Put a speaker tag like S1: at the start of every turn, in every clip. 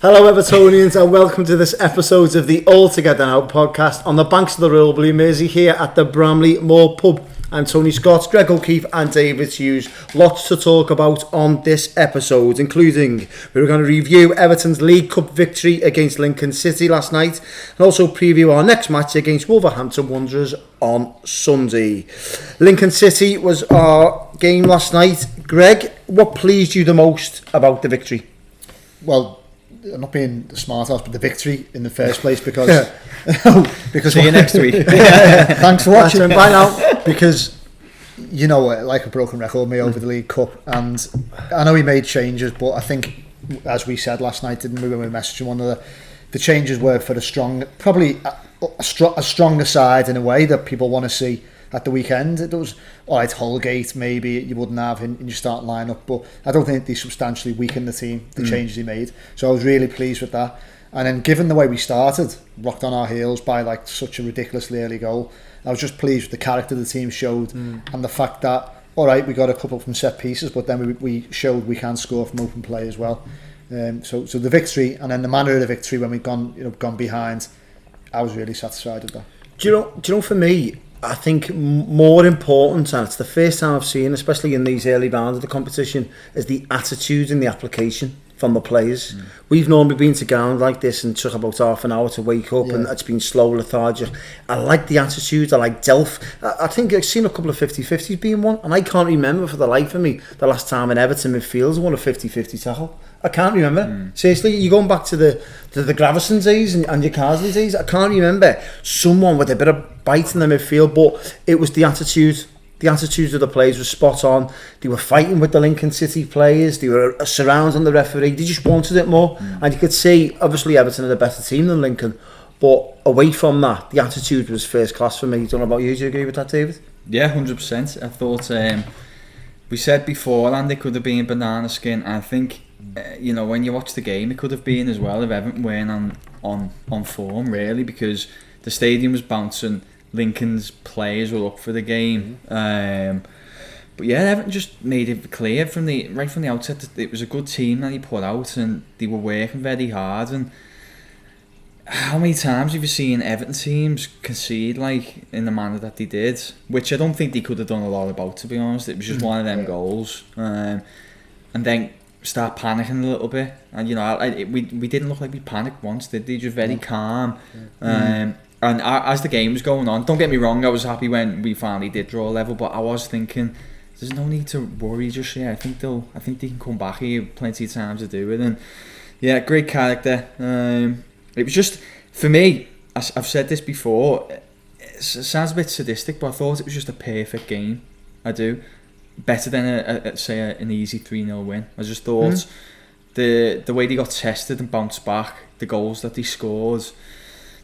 S1: Hello Evertonians and welcome to this episode of the All Together Now podcast on the banks of the Royal Blue Mersey here at the Bramley Moore Pub. I'm Tony Scott, Greg O'Keefe and David Hughes. Lots to talk about on this episode, including we're going to review Everton's League Cup victory against Lincoln City last night and also preview our next match against Wolverhampton Wanderers on Sunday. Lincoln City was our game last night. Greg, what pleased you the most about the victory?
S2: Well, I'm not being the smart ass, but the victory in the first place because
S3: see you next week.
S2: Thanks for watching.
S1: Bye now.
S2: Because you know, like a broken record, me over the League Cup, and I know he made changes, but I think, as we said last night, didn't we, when we messaged one of the changes were for probably a stronger side in a way that people want to see at the weekend. It was alright, Holgate maybe you wouldn't have in your starting lineup, but I don't think they substantially weakened the team, the changes he made. So I was really pleased with that. And then given the way we started, rocked on our heels by like such a ridiculously early goal, I was just pleased with the character the team showed and the fact that alright, we got a couple from set pieces, but then we showed we can score from open play as well. So the victory and then the manner of the victory when we've gone behind, I was really satisfied with that.
S1: Do you know for me, I think more important, and it's the first time I've seen, especially in these early rounds of the competition, is the attitude and the application from the players. We've normally been to ground like this and took about half an hour to wake up, and it's been slow, lethargic. I like the attitude. I like Delph. I think I've seen a couple of 50-50s being won, and I can't remember for the life of me the last time an Everton midfielder won a 50-50 tackle. I can't remember. Seriously, you're going back to the Gravison days and your Carsley days. I can't remember someone with a bit of bite in the midfield, but it was the attitude. The attitude of the players was spot on. They were fighting with the Lincoln City players. They were surrounding the referee. They just wanted it more. And you could see, obviously, Everton had a better team than Lincoln. But away from that, the attitude was first class for me. I don't know about you. Do you agree with that, David?
S3: Yeah, 100%. I thought, we said beforehand it could have been banana skin. I think, when you watch the game, it could have been as well if Everton weren't on form, really, because the stadium was bouncing. Lincoln's players were up for the game, but yeah, Everton just made it clear right from the outset that it was a good team that he put out, and they were working very hard. And how many times have you seen Everton teams concede like in the manner that they did, which I don't think they could have done a lot about, to be honest. It was just one of them goals, and then start panicking a little bit. And we didn't look like we panicked once, did they? Just very calm. And as the game was going on, don't get me wrong, I was happy when we finally did draw a level, but I was thinking, there's no need to worry just yet. I think they can come back here, plenty of time to do it. And yeah, great character. It was just, for me, I've said this before, it sounds a bit sadistic, but I thought it was just a perfect game. I do. Better than an easy 3-0 win. I just thought the way they got tested and bounced back, the goals that they scored,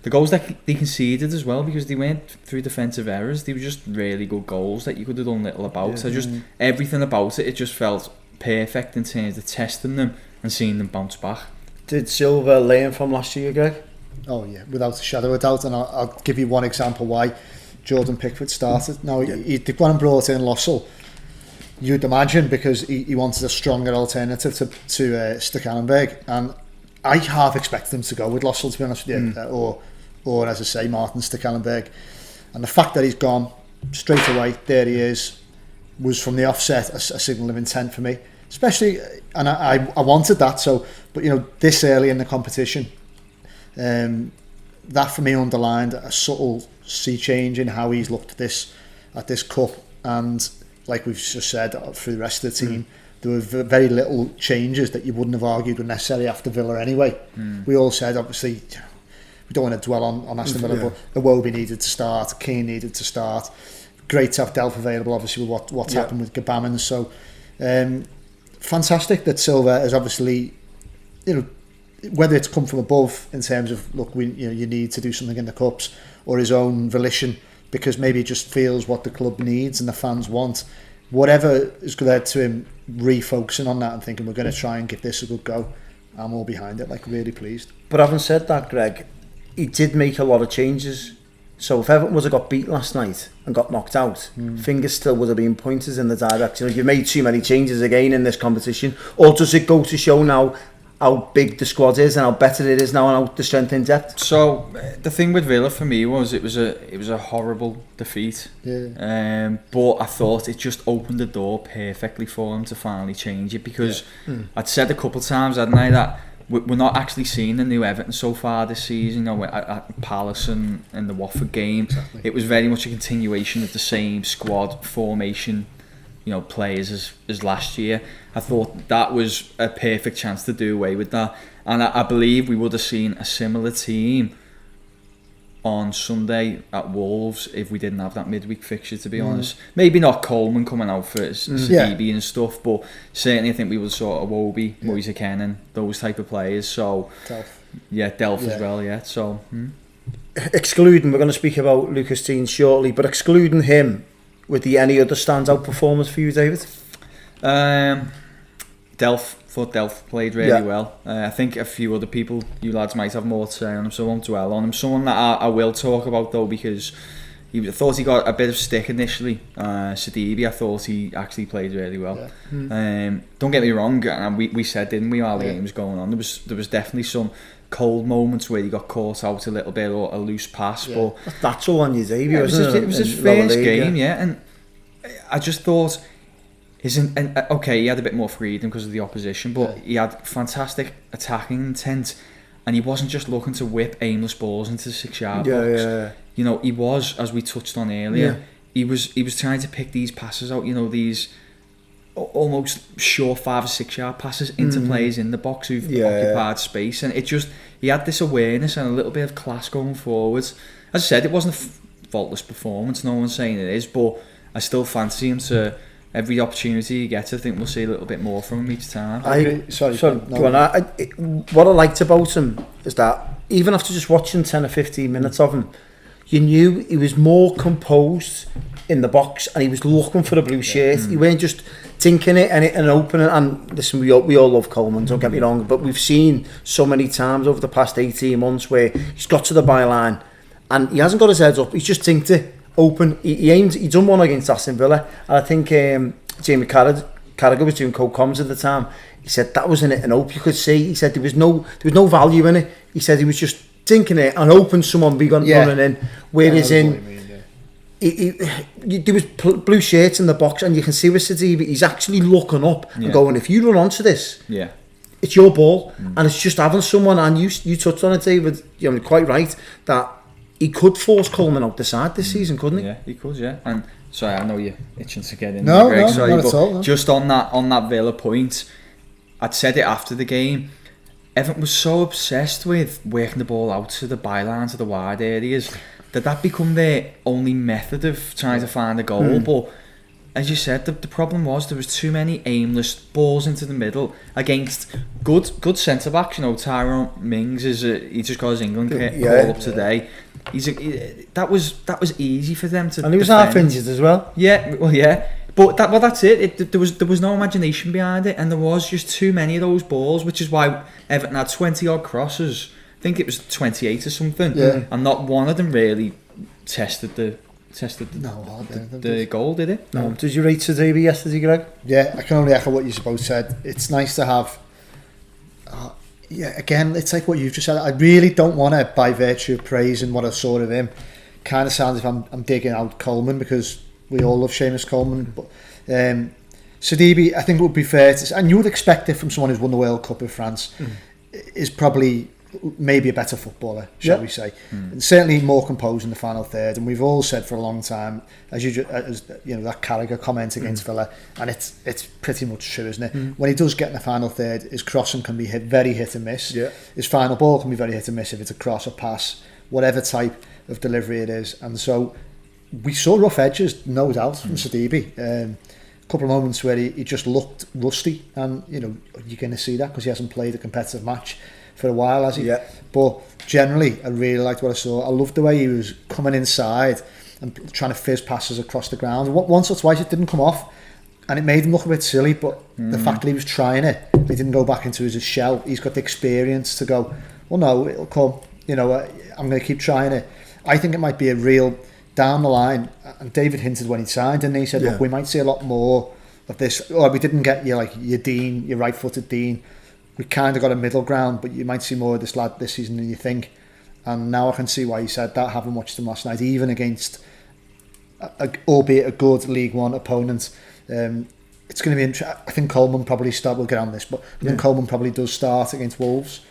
S3: the goals that they conceded as well, because they went through defensive errors. They were just really good goals that you could have done little about. So just everything about it just felt perfect in terms of testing them and seeing them bounce back.
S1: Did Silva learn from last year, Greg?
S2: Oh yeah, without a shadow of a doubt. And I'll give you one example why Jordan Pickford started. Now they've gone and brought in Lossell. You'd imagine because he wanted a stronger alternative to Stekelenburg, and I half expected him to go with Lossell, to be honest with you, or as I say, Martin Stekelenburg. And the fact that he's gone straight away, there he is, was from the offset a signal of intent for me, especially, and I wanted that. So, but this early in the competition, that for me underlined a subtle sea change in how he's looked at this cup. And like we've just said, through the rest of the team, there were very little changes that you wouldn't have argued were necessary after Villa anyway. We all said, obviously, we don't want to dwell on Aston Villa, but Iwobi needed to start, Keane needed to start. Great to have Delph available, obviously, with what's happened with Gabaman. So, fantastic that Silva has obviously, whether it's come from above in terms of, look, you need to do something in the Cups, or his own volition, because maybe he just feels what the club needs and the fans want. Whatever has led to him refocusing on that and thinking, we're going to try and give this a good go, I'm all behind it, really pleased.
S1: But having said that, Greg, he did make a lot of changes. So if Everton would have got beat last night and got knocked out, fingers still would have been pointed in the direction of, you've made too many changes again in this competition. Or does it go to show now, how big the squad is and how better it is now and how the strength in depth.
S3: So the thing with Villa for me was it was a horrible defeat.
S2: Yeah.
S3: But I thought it just opened the door perfectly for them to finally change it, because I'd said a couple of times, hadn't I, that we're not actually seeing the new Everton so far this season. You know, at Palace and the Watford game,
S2: Exactly.
S3: it was very much a continuation of the same squad formation, you know, players as last year. I thought that was a perfect chance to do away with that, and I believe we would have seen a similar team on Sunday at Wolves if we didn't have that midweek fixture, to be honest. Maybe not Coleman coming out for Sidibe and stuff, but certainly I think we would sort of Wobie, Moise Kenan, those type of players. So Delph as well, so
S1: Excluding, we're going to speak about Lucas Digne shortly, but excluding him, would there any other standout performance for you, David?
S3: Thought Delph played really well. I think a few other people, you lads, might have more to say on him, so I won't dwell on him. Someone that I will talk about though, because I thought he got a bit of stick initially. Sidibe, I thought he actually played really well. Don't get me wrong, and we said, didn't we, while the game was going on, there was definitely some cold moments where he got caught out a little bit, or a loose pass, but
S1: that's all on your debut, wasn't it?
S3: It was his first game, and I just thought, okay, he had a bit more freedom because of the opposition, but he had fantastic attacking intent, and he wasn't just looking to whip aimless balls into the 6-yard box. You know, he was, as we touched on earlier, he was trying to pick these passes out, you know, these almost sure 5 or 6 yard passes into players in the box who've occupied space, and he had this awareness and a little bit of class going forwards. As I said, it wasn't a faultless performance, no one's saying it is, but I still fancy him to. Every opportunity he gets, I think we'll see a little bit more from him each time.
S1: What I liked about him is that even after just watching 10 or 15 minutes of him, you knew he was more composed in the box and he was looking for the blue shirt. He weren't just tinking it and opening. And listen, we all love Coleman, don't get me wrong, but we've seen so many times over the past 18 months where he's got to the byline and he hasn't got his head up, he's just tinked it. Open, he done one against Aston Villa, and I think Jamie Carragher was doing co-coms at the time. He said that was an open, you could see. He said there was no value in it. He said he was just thinking it and hoping someone be running in. Whereas there was blue shirts in the box, and you can see with Sidibe, he's actually looking up and going, if you run onto this, it's your ball, and it's just having someone. And you touched on it, David. You're quite right that. He could force Coleman out the side this season, couldn't he?
S3: Yeah, he could, and sorry, I know you're itching to get in.
S2: No,
S3: Greg, sorry,
S2: not at all. No.
S3: Just on that Villa point, I'd said it after the game. Everton was so obsessed with working the ball out to the byline, to the wide areas, that become their only method of trying to find a goal. But as you said, the problem was there was too many aimless balls into the middle against good centre backs. You know, Tyrone Mings he just got his England call up today. That was easy for them to.
S1: And he was
S3: defend.
S1: half injured as well.
S3: But that's it. There was no imagination behind it, and there was just too many of those balls, which is why Everton had 20 odd crosses. I think it was 28 or something, and not one of them really tested the goal, did it?
S1: No. Did you rate Sidibe yesterday, Greg?
S2: Yeah, I can only echo what you both said. It's nice to have. Again, it's like what you've just said. I really don't want to, by virtue of praising what I saw of him, kind of sounds if I'm digging out Coleman, because we all love Seamus Coleman. But Sidibe, I think it would be fair to say, and you would expect it from someone who's won the World Cup with France, is probably maybe a better footballer, shall we say. And certainly more composed in the final third. And we've all said for a long time, as you know, that Carragher comment against Villa, and it's pretty much true, isn't it? When he does get in the final third, his crossing can be very hit and miss. His final ball can be very hit and miss if it's a cross or pass, whatever type of delivery it is. And so we saw rough edges, no doubt, from Sidibe. A couple of moments where he just looked rusty, and you know, you're going to see that because he hasn't played a competitive match for a while, has he? But generally, I really liked what I saw. I loved the way he was coming inside and trying to fizz passes across the ground. Once or twice it didn't come off, and it made him look a bit silly, but the fact that he was trying it, he didn't go back into his shell. He's got the experience to go, well, no, it'll come. You know, I'm going to keep trying it. I think it might be a real down the line, and David hinted when he signed, and he said, look, we might see a lot more of this. Or we didn't get your Dean, your right-footed Dean, we kind of got a middle ground, but you might see more of this lad this season than you think. And now I can see why you said that, having watched him last night, even against, albeit a good League One opponent. It's going to be interesting. I think Coleman probably we'll get on this, but I think Coleman probably does start against Wolves.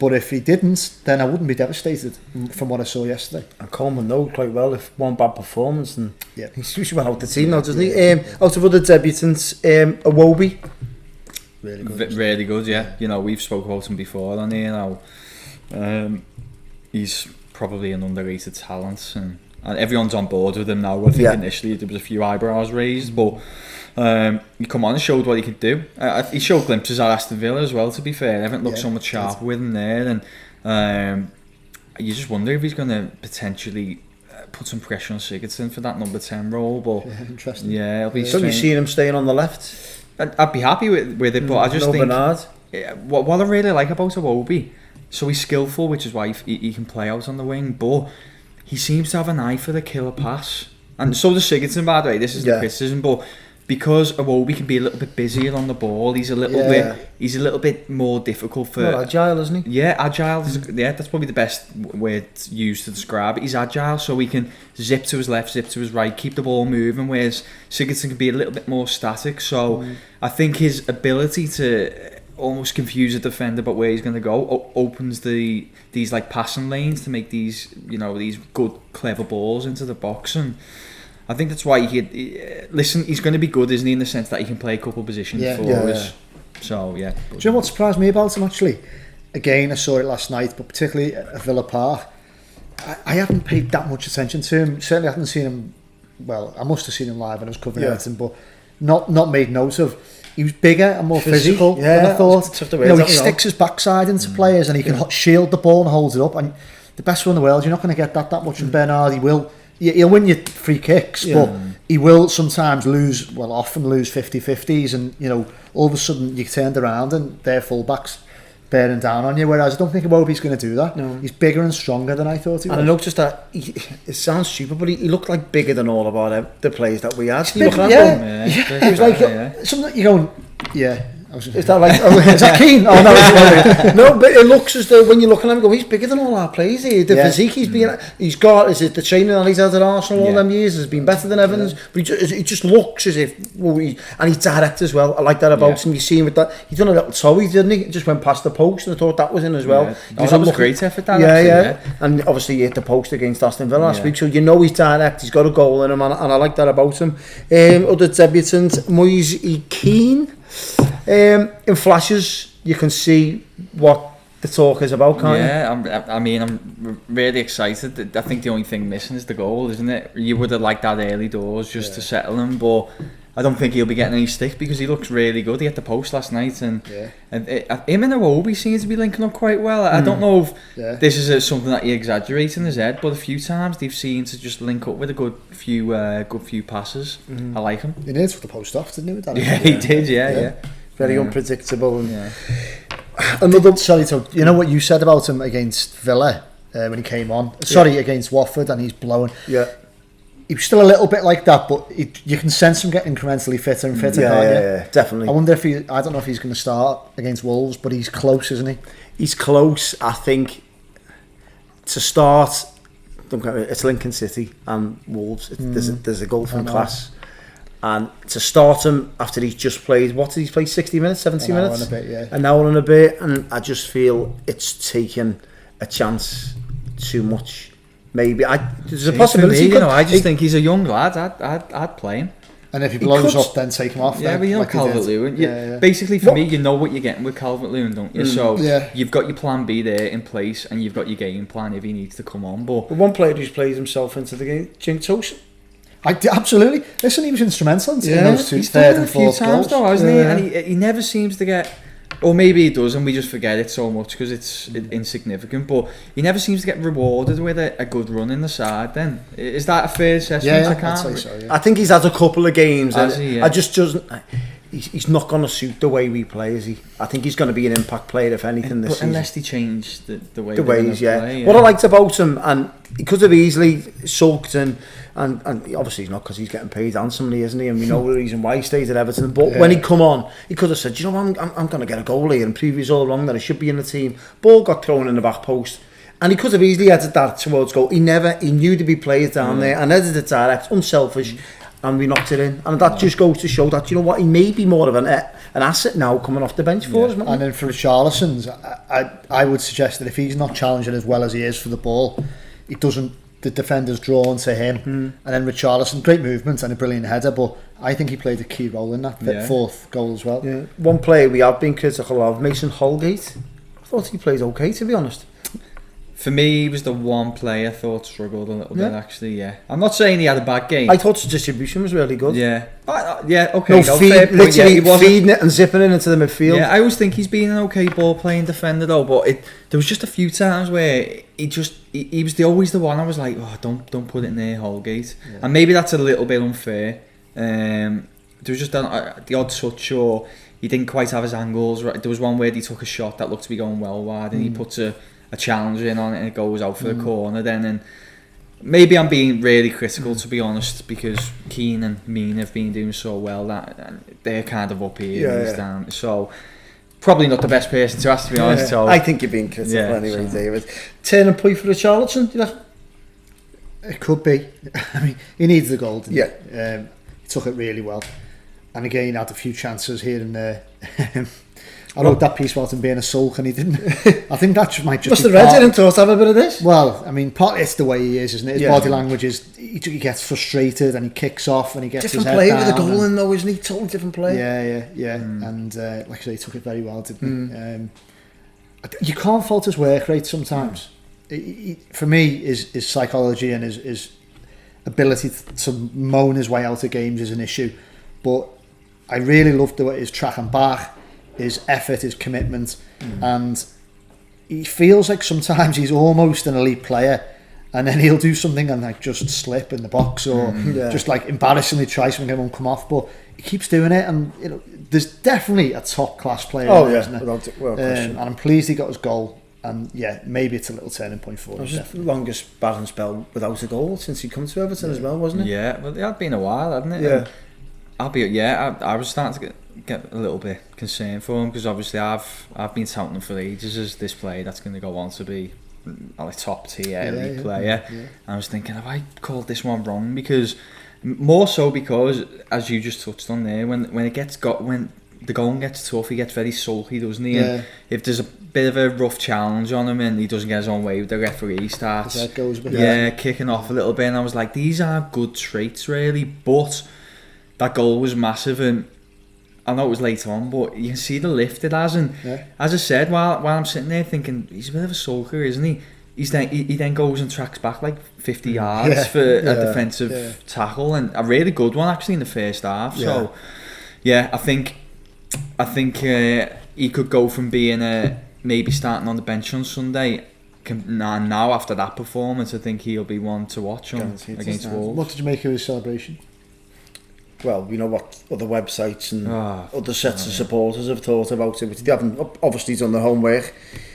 S2: But if he didn't, then I wouldn't be devastated from what I saw yesterday.
S1: And Coleman knows quite well if one bad performance, and he's usually well out the team now, doesn't he? Out of other debutants, Iwobi.
S2: Really good.
S3: Really good, yeah. You know, we've spoken about him before on here now. He's probably an underrated talent, and everyone's on board with him now. I think initially there was a few eyebrows raised, but he come on and showed what he could do. He showed glimpses at Aston Villa as well, to be fair. Everton looked so much sharper with him there, and you just wonder if he's going to potentially put some pressure on Sigurdsson for that number 10 role. But
S2: interesting.
S3: Yeah, it'll be
S1: So you seen him staying on the left?
S3: I'd be happy with it, but I just think
S1: Bernard.
S3: What I really like about Iwobi, so he's skillful, which is why he can play out on the wing, but he seems to have an eye for the killer pass, and so does Sigurdsson, by the way. This is the criticism, but because Iwobi can be a little bit busier on the ball, he's a little bit more difficult for.
S1: More agile, isn't he?
S3: Yeah, agile. That's probably the best word used to describe it. He's agile, so he can zip to his left, zip to his right, keep the ball moving. Whereas Sigurdsson can be a little bit more static. So I think his ability to almost confuse a defender about where he's going to go opens these like passing lanes to make these good clever balls into the box. And I think that's why he's going to be good, isn't he, in the sense that he can play a couple of positions for us. So, yeah.
S2: Do you know what surprised me about him, actually? Again, I saw it last night, but particularly at Villa Park, I haven't paid that much attention to him. Certainly I haven't seen him, well, I must have seen him live when I was covering Everton, but not made note of. He was bigger and more physical than I thought. He sticks his backside into players, and he can shield the ball and hold it up. And the best one in the world, you're not going to get that much from Bernard. He'll win you free kicks, but he will sometimes often lose 50-50s, and all of a sudden you turned around and their fullbacks bearing down on you, whereas I don't think Iwobi's going to do that. No. He's bigger and stronger than I thought he was.
S1: And I noticed that it sounds stupid, but he looked like bigger than all of the players that we had.
S2: He was like something that you're going, is that like is that Keane? Oh no,
S1: no, but it looks as though when you're looking at him, go, he's bigger than all our players here. The physique he's got, is it the training that he's had at Arsenal all them years has been better than Evans, but he just looks as if, and he's direct as well. I like that about him. You see him with that, he done a little toey, didn't he? Just went past the post, and I thought that was in as well.
S3: That was a great effort, that
S1: and obviously he hit the post against Aston Villa last week, so he's direct, he's got a goal in him, and I like that about him. Other debutant, Moise Keane. In flashes, you can see what the talk is about, can't you?
S3: I'm really excited. I think the only thing missing is the goal, isn't it? You would have liked that early doors just to settle him, but I don't think he'll be getting any stick because he looks really good. He hit the post last night, and him and Iwobi seem to be linking up quite well. I don't know if this is something that he exaggerates in his head, but a few times they've seemed to just link up with a good few passes. I like him.
S2: He needs for the post off, didn't he? With that?
S3: He did. Yeah.
S1: Very unpredictable. And
S2: so you know what you said about him against Villa when he came on? Against Watford, and he's blowing.
S1: Yeah.
S2: He was still a little bit like that, but you can sense him getting incrementally fitter and fitter.
S1: Yeah, definitely.
S2: I wonder if I don't know if he's going to start against Wolves, but he's close, isn't he?
S1: He's close. I think to start, it's Lincoln City and Wolves. There's a goal from class. And to start him after he's just played, what did he play? 60 minutes, 70 minutes? An hour and a bit, and I just feel it's taken a chance too much. Maybe there's a possibility.
S3: I just think he's a young lad. I'd play him.
S2: And if he blows up, then take him off.
S3: Yeah, but Calvert-Lewin. Basically, for me, you know what you're getting with Calvert-Lewin, don't you? So you've got your plan B there in place, and you've got your game plan if he needs to come on. But
S1: one player who's played himself into the game, Jing Tosin.
S2: Absolutely. Listen, he was instrumental in those two
S3: he's done it a few
S2: times
S3: goals. Though, hasn't he? And he never seems to get, or maybe he does and we just forget it so much because it's insignificant, but he never seems to get rewarded with a good run in the side. Then is that a fair assessment?
S2: I'd say so,
S1: I think he's had a couple of games.
S3: Has he?
S1: I just doesn't. he's not going to suit the way we play, is he? I think he's going to be an impact player, if anything, this season.
S3: Unless they change the way
S1: ways,
S3: play, yeah.
S1: What I liked about him, and he could have easily sulked and obviously he's not, because he's getting paid handsomely, isn't he? And we know the reason why he stayed at Everton. But when he come on, he could have said, you know, I'm going to get a goal here, and prove he's all wrong, that I should be in the team. Ball got thrown in the back post. And he could have easily headed that towards goal. He knew to be players down there and headed it direct, unselfish, and we knocked it in. And that just goes to show that, you know what, he may be more of an asset now coming off the bench for us.
S2: And then for Richarlison's, I would suggest that if he's not challenging as well as he is for the ball, the defender's drawn to him. And then Richarlison, great movement and a brilliant header, but I think he played a key role in that fourth goal as well.
S1: Yeah. One player we have been critical of, Mason Holgate. I thought he played okay, to be honest.
S3: For me, he was the one player I thought struggled a little bit, actually, I'm not saying he had a bad game.
S1: I thought his distribution was really good.
S3: Yeah. Okay.
S1: Literally feeding it and zipping it into the midfield.
S3: Yeah, I always think he's been an okay ball-playing defender, though, but there was just a few times where he was always the one I was like, oh, don't put it near Holgate. Yeah. And maybe that's a little bit unfair. There was just the odd touch, or he didn't quite have his angles right. There was one where he took a shot that looked to be going well wide, and he puts a challenge in on it and it goes out for the corner then, and maybe I'm being really critical, to be honest, because Keane and Mean have been doing so well that they're kind of up here and he's down, so probably not the best person to ask, to be honest. So
S1: I think you're being critical anyway, David. Turning point for Richarlison, do you know?
S2: It could be. I mean, he needs the goal, didn't
S1: he?
S2: He took it really well, and again had a few chances here and there. I wrote that piece about him being a sulk, and he didn't. I think that might just.
S1: Must have read it and thought, have a bit of this.
S2: Well, I mean, partly it's the way he is, isn't it? His body language is. He gets frustrated and he kicks off and he gets
S1: different
S2: his head
S1: player
S2: down.
S1: With a goal in, though, isn't he? Totally different player.
S2: Yeah. And like I say, he took it very well, didn't he? You can't fault his work rate sometimes. For me, his psychology and his ability to moan his way out of games is an issue, but I really loved his track and back, his effort, his commitment, and he feels like sometimes he's almost an elite player, and then he'll do something and like just slip in the box or just like embarrassingly try something and won't come off, but he keeps doing it, and you know there's definitely a top class player there, isn't there? And I'm pleased he got his goal, and maybe it's a little turning point for him.
S1: It was the longest batting spell without a goal since he come to Everton as well, wasn't it?
S3: Yeah, well, it had been a while, hadn't it?
S1: Yeah.
S3: I was starting to get a little bit concerned for him, because obviously I've been touting him for ages as this player that's going to go on to be a top tier elite player. And I was thinking, have I called this one wrong? Because more so because, as you just touched on there, when the going gets tough, he gets very sulky, doesn't he? And if there's a bit of a rough challenge on him and he doesn't get his own way with the referee, he starts kicking off a little bit, and I was like, these are good traits really, but that goal was massive, and I know it was later on, but you can see the lift it has, and as I said, while I'm sitting there thinking, he's a bit of a sulker, isn't he? He then goes and tracks back like 50 yards for a defensive tackle, and a really good one actually in the first half. So I think he could go from being maybe starting on the bench on Sunday. Now after that performance, I think he'll be one to watch on against Wolves.
S2: What did you make of his celebration?
S1: Well, you know what other websites and other sets of supporters have thought about it, but they haven't obviously done their homework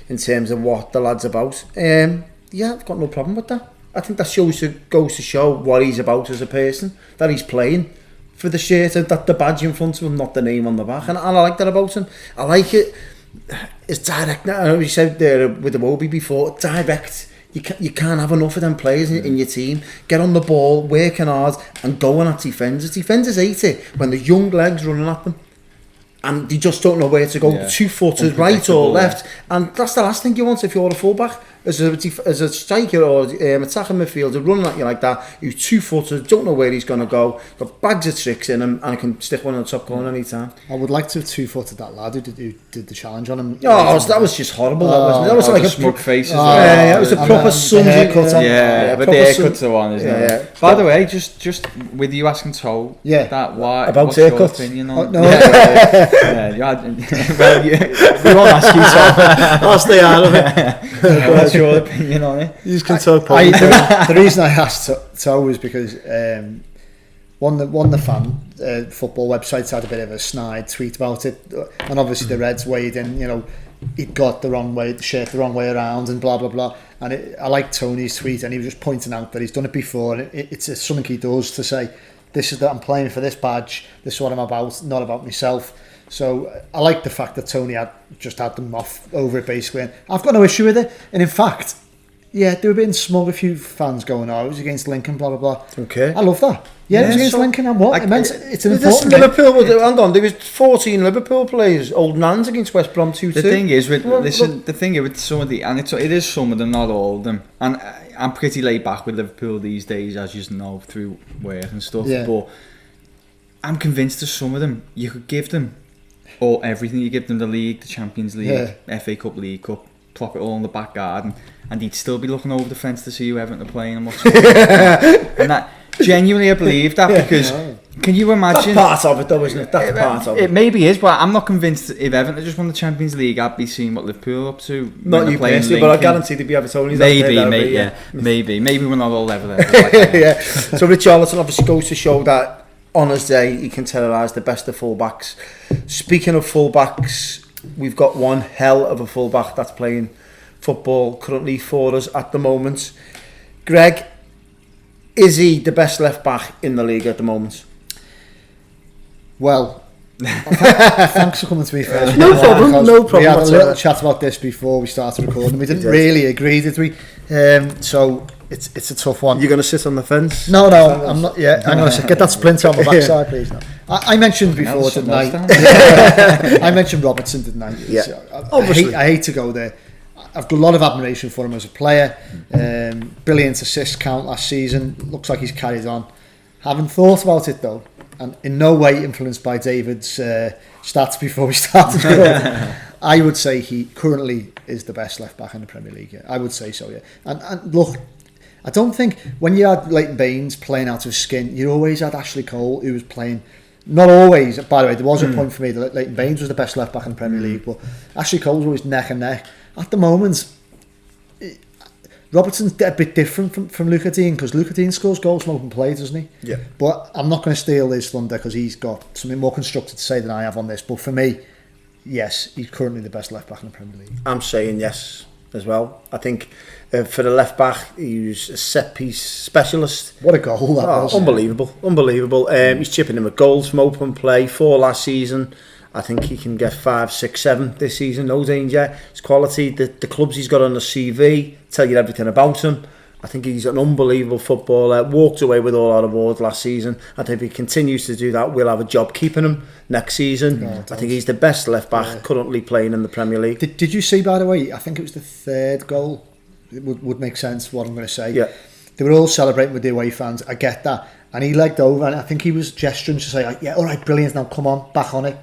S1: in terms of what the lad's about. I've got no problem with that. I think that goes to show what he's about as a person, that he's playing for the shirt, that the badge in front of him, not the name on the back, and I like that about him. I like it. It's direct. I know you said there with the Wobie before, direct. You can't have enough of them players in your team. Get on the ball, working hard, and going at defenders. Defenders hate it when the young legs running at them, and they just don't know where to go. 2-footed, right or left, and that's the last thing you want if you're a fullback. As a striker or attacking midfielder running at you like that, you're 2-footed, don't know where he's going to go, got bags of tricks in him, and can stick one on the top corner any time.
S2: I would like to have 2-footed that lad who did the challenge on him.
S1: That was just horrible. That was like a
S3: smug faces.
S1: It was a proper sun haircut.
S3: But the haircut's the one, isn't it? By the way, just with you asking Toe that why
S1: about
S3: what's your
S1: haircuts?
S3: opinion on?
S1: No.
S3: Well, we won't ask you, Toe.
S1: I'll stay out of it.
S3: What's your opinion on it?
S1: You can talk.
S2: The reason I asked Toe was because one of the fan football websites had a bit of a snide tweet about it, and obviously the Reds weighed in, you know, he'd got the shirt the wrong way around and blah blah blah. And I like Tony's tweet, and he was just pointing out that he's done it before, and it's something he does to say, this is that I'm playing for this badge, this is what I'm about, not about myself. So I like the fact that Tony had them off over it basically, and I've got no issue with it. And in fact, yeah, they were being smug, a few fans going, oh, it was against Lincoln, blah blah blah.
S1: Okay,
S2: I love that. Yeah, it was against Lincoln, and what? It's an important
S1: Liverpool, hang on, there was 14 Liverpool players, old nans against West Brom 2-2.
S3: The thing is, the thing is with some of the, and it is some of them, not all of them, and I'm pretty laid back with Liverpool these days, as you know, through work and stuff, but I'm convinced that some of them, you could give them all everything, you give them the league, the Champions League, FA Cup, League Cup, plop it all in the back garden, and he'd still be looking over the fence to see who Everton are playing and what's going on. And that, genuinely I believe that, because can you imagine,
S1: that's part of it though, isn't it? That's part of it.
S3: It maybe is, but I'm not convinced if Everton just won the Champions League, I'd be seeing what Liverpool are up to.
S1: Not you personally, but I guarantee they'd be Evertonians.
S3: Maybe we're not all level
S1: yeah. So Richarlison obviously goes to show that on his day he can terrorise the best of fullbacks. Speaking of fullbacks, we've got one hell of a fullback that's playing football currently for us at the moment. Greg, is he the best left back in the league at the moment?
S2: Well, thanks for coming to me first.
S1: No problem.
S2: We had a little chat about this before we started recording. We didn't really agree, did we? So it's a tough one.
S1: You're going to sit on the fence?
S2: No, I'm not. Yeah, I'm going to get that splinter on my backside, please. No. I mentioned before, didn't I? I mentioned Robertson, didn't I?
S1: Yeah.
S2: So I hate to go there. I've got a lot of admiration for him as a player. Brilliant assist count last season. Looks like he's carried on. Haven't thought about it though, and in no way influenced by David's stats before we started. I would say he currently is the best left back in the Premier League. Yeah. I would say so. Yeah. And look, I don't think when you had Leighton Baines playing out of skin, you always had Ashley Cole who was playing. Not always. By the way, there was a point for me that Leighton Baines was the best left back in the Premier League, but Ashley Cole was always neck and neck. At the moment, Robertson's a bit different from Lucas Digne, because Lucas Digne scores goals from open play, doesn't he?
S1: Yeah.
S2: But I'm not going to steal his thunder because he's got something more constructive to say than I have on this. But for me, yes, he's currently the best left back in the Premier League.
S1: I'm saying yes as well. I think for the left back, he's a set piece specialist.
S2: What a goal that was!
S1: Unbelievable. He's chipping in with goals from open play. 4 last season. I think he can get 5, 6, 7 this season. No danger. His quality, the clubs he's got on the CV tell you everything about him. I think he's an unbelievable footballer. Walked away with all our awards last season. I think if he continues to do that, we'll have a job keeping him next season. I think he's the best left back currently playing in the Premier League.
S2: Did you see, by the way, I think it was the 3rd goal. It would make sense what I'm going to say.
S1: Yeah.
S2: They were all celebrating with the away fans. I get that. And he legged over, and I think he was gesturing to say, yeah, all right, brilliant, now come on, back on it.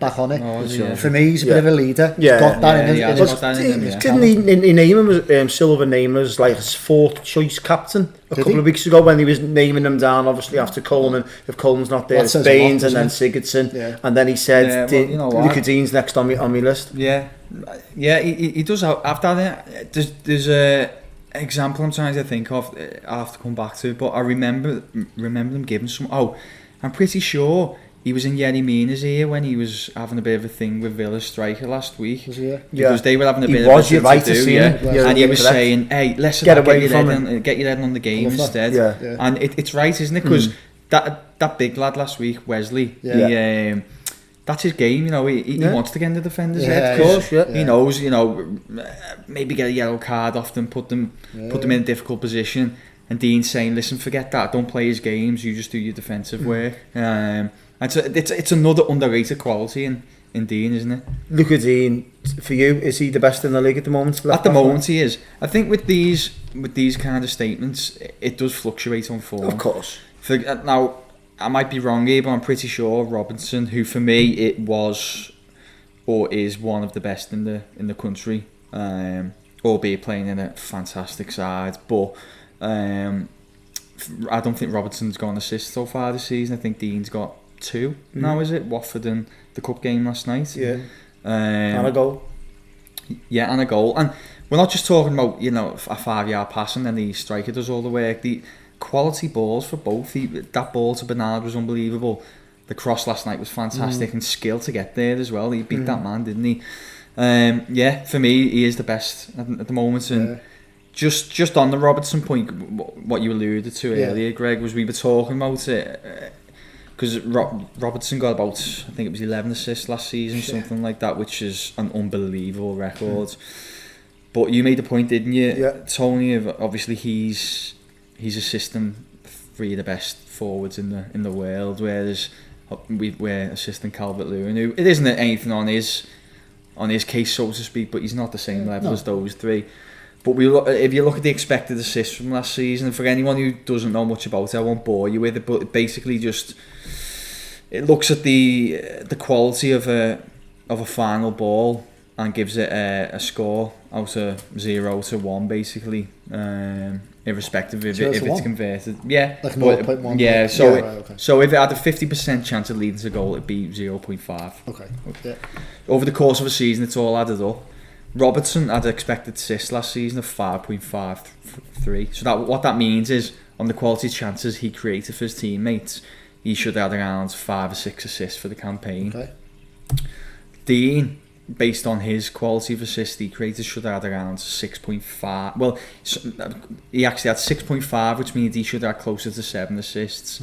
S2: For me, he's a bit of a leader. He's got that in him.
S1: Didn't he name him, Silver named as like his 4th choice captain a couple of weeks ago when he was naming him down, obviously after Coleman. If Coleman's not there, it's Baines and then Sigurdsson. Yeah. And then he said, Lucas Digne's next on my list.
S3: Yeah, he does have that. There's a example I'm trying to think of. I have to come back to, but I remember them giving some. I'm pretty sure he was in Yerry Mina's ear when he was having a bit of a thing with Villa striker last week.
S2: Was he?
S3: Because they were having a bit of a thing to do, and he was saying, "Hey, let's get your head on the game instead." Yeah. And it's right, isn't it? Because that big lad last week, Wesley, that's his game, you know. He wants to get in the defender's head. Of course, he knows, you know, maybe get a yellow card off them, put them in a difficult position. And Dean's saying, "Listen, forget that. Don't play his games. You just do your defensive work." And so it's another underrated quality in Dean, isn't it?
S1: Lucas Digne, for you, is he the best in the league at the moment?
S3: At the moment, he is. I think with these kind of statements, it does fluctuate on form.
S1: Of course.
S3: Now, I might be wrong here, but I'm pretty sure Robinson, who for me it was or is one of the best in the country, albeit playing in a fantastic side. But I don't think Robinson's got an assist so far this season. I think Dean's got 2 now, is it? Watford and the cup game last night.
S1: Yeah. And a goal.
S3: Yeah, and a goal. And we're not just talking about, you know, a 5-yard pass and then the striker does all the work. quality balls for both. That ball to Bernard was unbelievable. The cross last night was fantastic, and skill to get there as well. He beat that man, didn't he? Yeah, for me, he is the best at the moment. And just on the Robertson point, what you alluded to earlier, Greg, was we were talking about it because Robertson got about, I think it was 11 assists last season, something like that, which is an unbelievable record. But you made the point, didn't you, Tony? Obviously, he's assisting 3 of the best forwards in the world, whereas we're assisting Calvert-Lewin, who it isn't anything on his case, so to speak, but he's not the same level as those 3. But if you look at the expected assists from last season, for anyone who doesn't know much about it, I won't bore you with it, but basically it looks at the quality of a final ball and gives it a score out of 0 to 1, basically, irrespective of if it's converted. Yeah,
S2: like 0.1.
S3: Yeah, so if it had a 50% chance of leading to a goal, it'd be 0.5.
S2: Okay. Yeah.
S3: Over the course of a season, it's all added up. Robertson had expected assists last season of 5.53. So what that means is, on the quality chances he created for his teammates, he should have had around 5 or 6 assists for the campaign.
S2: Okay.
S3: Dean, based on his quality of assists he created, should have had around 6.5. Well, he actually had 6.5, which means he should have had closer to 7 assists.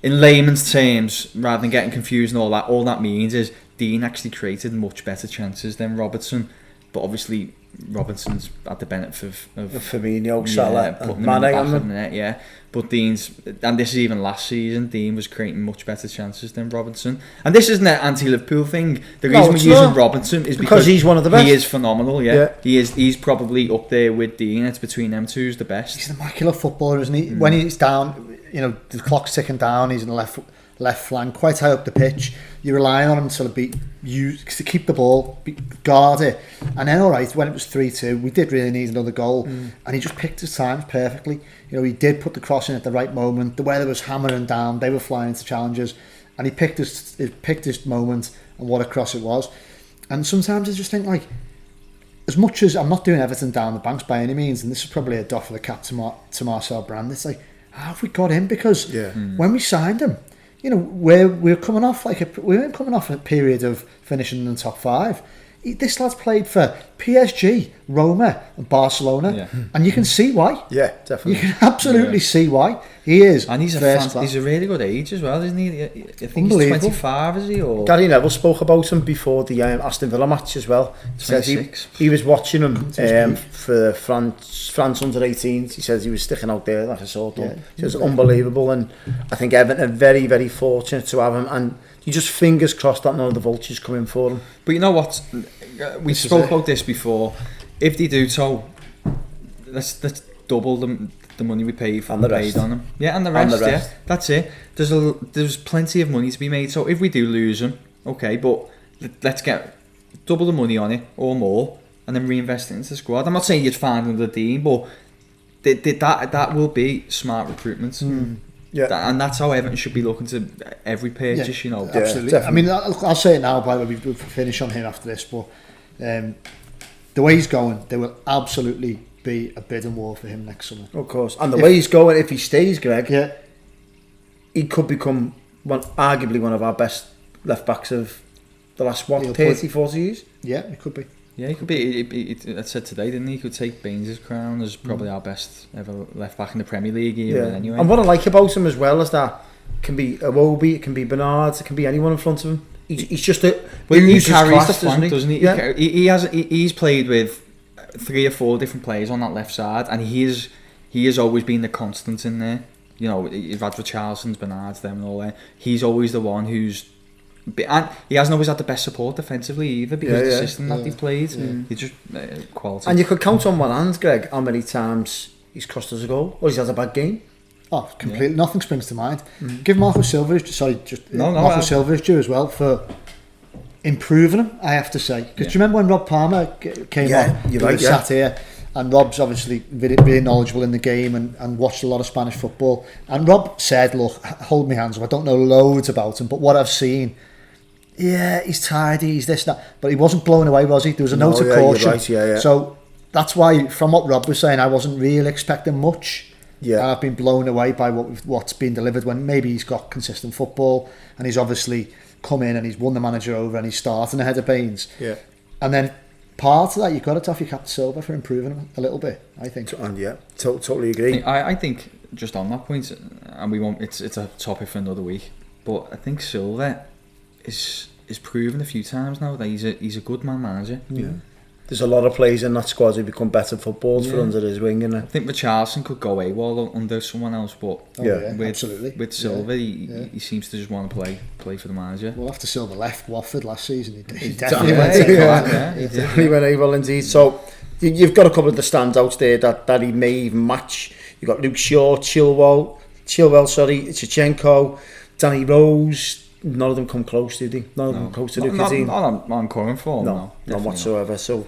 S3: In layman's terms, rather than getting confused and all that means is Dean actually created much better chances than Robertson. But obviously, Robertson's had the benefit of
S1: Firmino, Salah,
S3: putting them in the back of the net, But Dean's, and this is even last season, Dean was creating much better chances than Robertson. And this isn't an anti-Liverpool thing. The reason we're using Robertson is because
S1: he's one of the best.
S3: He is phenomenal, He's probably up there with Dean. It's between them two, who's the best.
S2: He's an immaculate footballer, isn't he? When he's down, the clock's ticking down, he's in the left flank, quite high up the pitch. You're relying on him to keep the ball, guard it. And then, alright, when it was 3-2, we did really need another goal. And he just picked his times perfectly. He did put the cross in at the right moment. The weather was hammering down. They were flying into challenges. And he picked his moment, and what a cross it was. And sometimes I just think, like, as much as I'm not doing Everton down the banks by any means, and this is probably a doff of the cap to Marcel Brand, it's like, how have we got him? Because when we signed him, we're coming off we weren't coming off a period of finishing in the top 5. This lad's played for PSG, Roma, and Barcelona, and you can see why.
S1: Yeah, definitely.
S2: You can absolutely see why. He is,
S3: and he's a really good age as well, isn't he? I think he's 25, is he? Or
S1: Gary Neville spoke about him before the Aston Villa match as well. He said he was watching him for France under 18s. He says he was sticking out there like a sore thumb. He says unbelievable, and I think Everton are very, very fortunate to have him. And you just fingers crossed that none of the vultures come in for him.
S3: But you know what? We spoke about this before. If they do so, let's double the money we paid on him. Yeah, and the rest. Yeah, that's it. There's plenty of money to be made. So if we do lose him, okay, but let's get double the money on it or more, and then reinvest it into the squad. I'm not saying you'd find another Dean, but that will be smart recruitment. Yeah, and that's how Everton should be looking to every purchase.
S2: Yeah, absolutely. I mean, I'll say it now. By the way, we'll finish on him after this, but the way he's going, there will absolutely be a bidding war for him next summer.
S1: Of course, and the way he's going, if he stays, Greg, he could become arguably one of our best left backs of the last 30, 40 years.
S2: Yeah, it could be.
S3: Yeah, he could be. I said today, didn't he? He could take Baines' crown as probably our best ever left back in the Premier League. Anyway.
S1: And what I like about him as well is that it can be Iwobi, it can be Bernard, it can be anyone in front of him. He's just a.
S3: Well, he carries the flank, doesn't he? Yeah. He's played with 3 or 4 different players on that left side, and he has always been the constant in there. You've had Richarlison's, Bernard's, them and all that. He's always the one who's. And he hasn't always had the best support defensively either, because the system that he played, he just quality.
S1: And you could count on one hand, Greg, how many times he's cost us a goal or he's had a bad game.
S2: Oh, completely. Nothing springs to mind. Give Marco Silva Silva his due as well for improving him, I have to say. Because do you remember when Rob Palmer came on? He sat here, and Rob's obviously really knowledgeable in the game and watched a lot of Spanish football. And Rob said, "Look, hold my hands up. I don't know loads about him, but what I've seen." Yeah, he's tidy, he's this, that. But he wasn't blown away, was he? There was a note of caution.
S1: Right,
S2: So that's why, from what Rob was saying, I wasn't really expecting much And I've been blown away by what's been delivered when maybe he's got consistent football and he's obviously come in and he's won the manager over and he's starting ahead of Baines.
S1: Yeah.
S2: And then part of that, you've got to tough your Captain Silva for improving him a little bit, I think.
S1: And totally agree.
S3: I think just on that point, and we won't. It's a topic for another week. But I think Silva is proven a few times now that he's a good man manager.
S1: Yeah. There's a lot of players in that squad who become better footballers for under his wing, and
S3: I think Richarlison could go AWOL under someone else, but
S2: absolutely.
S3: With Silva, he seems to just want to play for the manager.
S2: Well, after Silva left Watford last season, he
S1: definitely
S2: went
S1: AWOL indeed. So you've got a couple of the standouts there that he may even match. You've got Luke Shaw, Chilwell, Shevchenko, Danny Rose. None of them come close, did they? None of them close to Lucas Digne.
S3: Not on current form, no.
S1: None whatsoever. So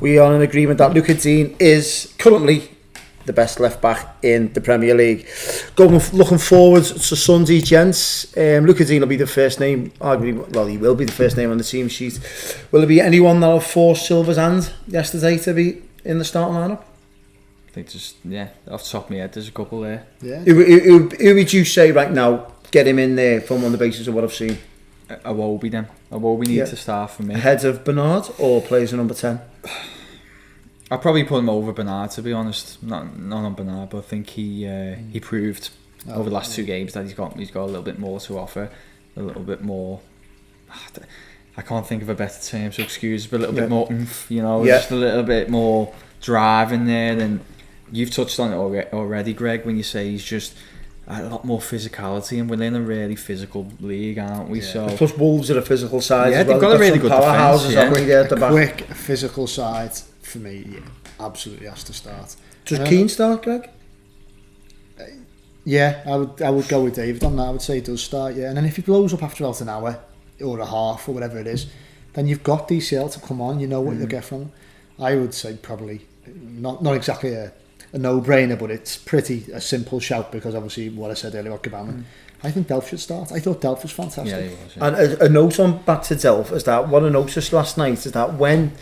S1: we are in agreement that Lucas Digne is currently the best left back in the Premier League. Looking forward to Sunday, gents. Lucas Digne will be the first name, arguably, well, he will be the first name on the team sheet. Will there be anyone that'll force Silva's hand yesterday to be in the starting lineup?
S3: I think off the top of my head, there's a couple there.
S2: Yeah.
S1: Who would you say right now? Get him in there from on the basis of what I've seen.
S3: Iwobi then. Iwobi needs to start for me.
S1: Ahead of Bernard or plays a number 10?
S3: I'd probably put him over Bernard, to be honest. Not on Bernard, but I think he proved over the last 2 games that he's got a little bit more to offer, a little bit more. I can't think of a better term, so excuse, but a little bit more oomph, just a little bit more drive in there. And you've touched on it already, Greg, when you say he's just a lot more physicality, and we're in a really physical league, aren't we? So
S1: plus Wolves are a physical side.
S3: Yeah,
S1: as well.
S3: they've got a really good
S1: powerhouses.
S3: defence.
S1: At the back.
S2: Quick physical side for me, absolutely has to start.
S1: Does Keane start, Greg?
S2: Yeah, I would go with David on that. I would say he does start. Yeah, and then if he blows up after about an hour or a half or whatever it is, then you've got DCL to come on. You know what you'll get from him. I would say probably not exactly a no-brainer, but it's pretty a simple shout because obviously what I said earlier about Gabama. I think Delph should start. I thought Delph was fantastic.
S3: Yeah, he was, yeah.
S1: And a note on back to Delph is that what I noticed last night is that when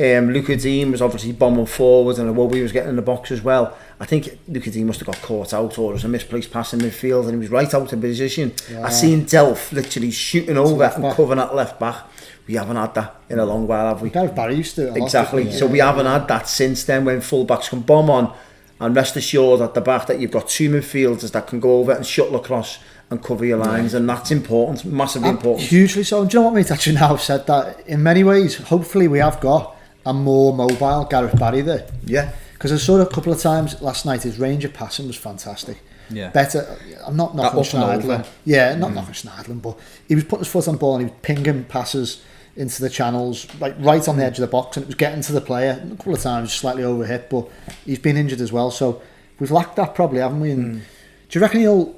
S1: Lucas Digne was obviously bombing forward and Iwobi was getting in the box as well, I think Lucas Digne must have got caught out, or it was a misplaced pass in midfield and he was right out of position. Yeah. I seen Delph literally shooting over and covering that left back. We haven't had that in a long while, have we?
S2: Gareth Barry used to.
S1: Exactly. So we haven't had that since then, when full-backs can bomb on. And rest assured at the back that you've got 2 midfielders that can go over and shuttle across and cover your lines, and that's important, massively important.
S2: Hugely so. And do you know what, mate? Actually, now I've said that, in many ways, hopefully we have got a more mobile Gareth Barry there.
S1: Yeah.
S2: Because I saw it a couple of times last night, his range of passing was fantastic.
S3: Yeah.
S2: Better. I'm not knocking Schneidlin. Yeah, not knocking Schneidlin, but he was putting his foot on the ball and he was pinging passes into the channels, like right on the edge of the box, and it was getting to the player a couple of times, slightly overhit, but he's been injured as well, so we've lacked that probably, haven't we? And do you reckon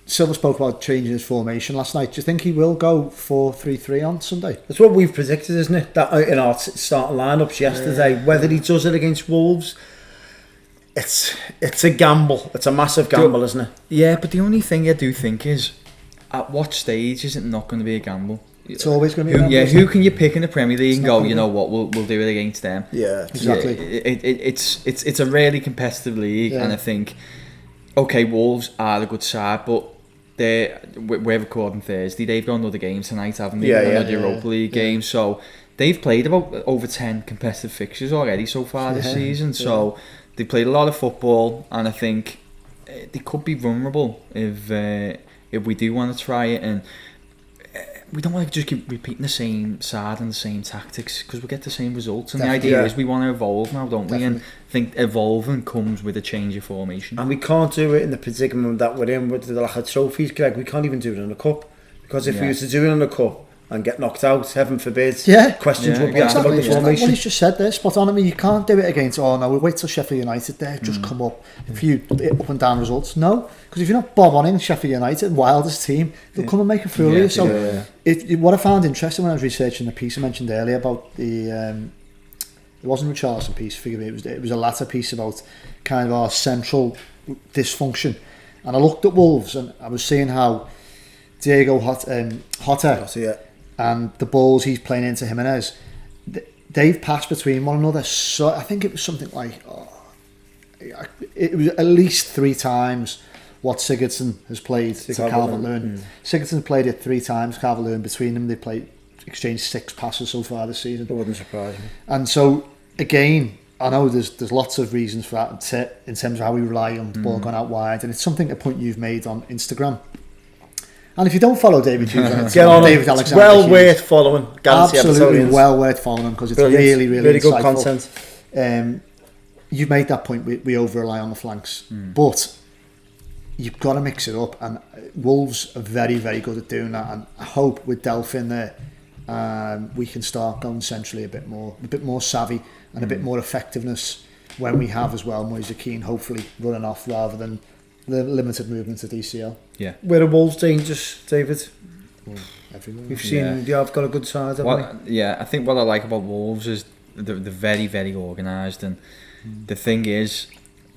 S2: Silva spoke about changing his formation last night. Do you think he will go 4-3-3 on Sunday?
S1: That's what we've predicted, isn't it? That in our starting lineups yesterday, whether he does it against Wolves, it's a gamble. It's a massive gamble, isn't it?
S3: Yeah, but the only thing I do think is, at what stage is it not going to be a gamble?
S2: It's always going to be a gamble.
S3: Yeah, who can you pick in the Premier League and go, you know what, we'll do it against them?
S1: Yeah,
S2: exactly.
S3: It's a really competitive league, and I think, okay, Wolves are a good side, but we're recording Thursday. They've got another game tonight, haven't they? Another Europa League game. So they've played about over 10 competitive fixtures already so far this season. So they played a lot of football, and I think they could be vulnerable if we do want to try it. And we don't want to just keep repeating the same side and the same tactics, because we get the same results. And the idea is we want to evolve now, don't we? And I think evolving comes with a change of formation.
S1: And we can't do it in the predicament that we're in with the lack of trophies, Greg. We can't even do it in the cup, because if we were to do it in the cup and get knocked out, heaven forbid, questions would be asked about the formation.
S2: What he's just said there, spot on. I mean, you can't do it against, we'll wait till Sheffield United there, just come up. If you up and down results, no. Because if you're not bomb on in Sheffield United, wildest team, they'll come and make a fool of you. So what I found interesting when I was researching the piece I mentioned earlier about the, it wasn't a Richarlison piece, forgive me, it was a latter piece about kind of our central dysfunction. And I looked at Wolves and I was seeing how Diego Jota and the balls he's playing into Jimenez, they've passed between one another. So I think it was something like it was at least 3 times what Sigurdsson has played to Calvert-Lewin. Sigurdsson played it 3 times, Calvert-Lewin. Between them, they exchanged 6 passes so far this season.
S1: It wouldn't surprise me.
S2: And so, again, I know there's lots of reasons for that in terms of how we rely on the ball going out wide, and it's a point you've made on Instagram. And if you don't follow David Hughes on
S1: get on
S2: David
S1: Alexander, it's well worth following.
S2: Absolutely well worth following, because it's really
S1: good
S2: insightful.
S1: content.
S2: You made that point, we over rely on the flanks, but you've got to mix it up, and Wolves are very, very good at doing that, and I hope with Delph in there we can start going centrally a bit more savvy and a bit more effectiveness when we have as well Moise Keane hopefully running off rather than the limited movement of DCL.
S3: Yeah.
S1: Where are Wolves dangerous, David?
S2: Everywhere.
S1: We've seen they have got a good side, haven't they?
S3: Yeah, I think what I like about Wolves is they're very, very organised, and the thing is,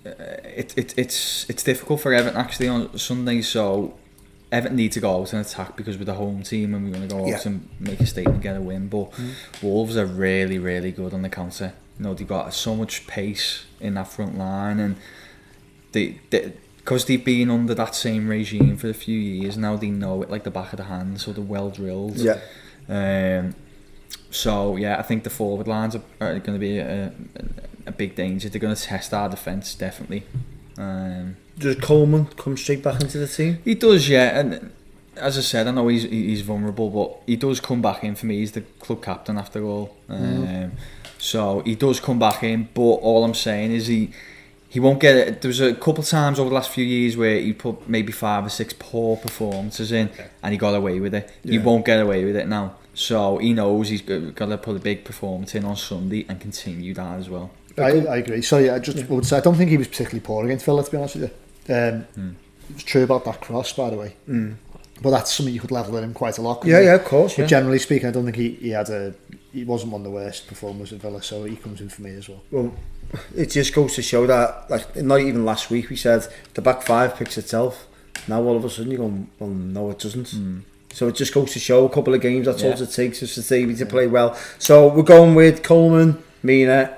S3: it's difficult for Everton actually on Sunday, so Everton need to go out and attack because we're the home team and we're going to go out and make a statement, get a win. But Wolves are really, really good on the counter. You know, they've got so much pace in that front line, and because they've been under that same regime for a few years now, they know it like the back of the hand, so they're well drilled. So yeah, I think the forward lines are going to be a big danger. They're going to test our defence, definitely.
S1: Does Coleman come straight back into the team?
S3: He does, yeah. And as I said, I know he's vulnerable, but he does come back in for me. He's the club captain after all. So he does come back in, but all I'm saying is he won't get it. There was a couple of times over the last few years where he put maybe 5 or 6 poor performances in, and he got away with it. He won't get away with it now. So he knows he's got to put a big performance in on Sunday and continue that as well.
S2: I agree. So yeah, I would say I don't think he was particularly poor against Villa, to be honest with you. It's true about that cross, by the way. But that's something you could level at him quite a lot.
S1: Yeah, of course.
S2: But generally speaking, I don't think he wasn't one of the worst performers at Villa, so he comes in for me as well.
S1: Well, it just goes to show that, like, not even last week we said the back 5 picks itself. Now all of a sudden you're going, well, no, it doesn't. So it just goes to show a couple of games, that's all it takes for David to play well. So we're going with Coleman, Mina,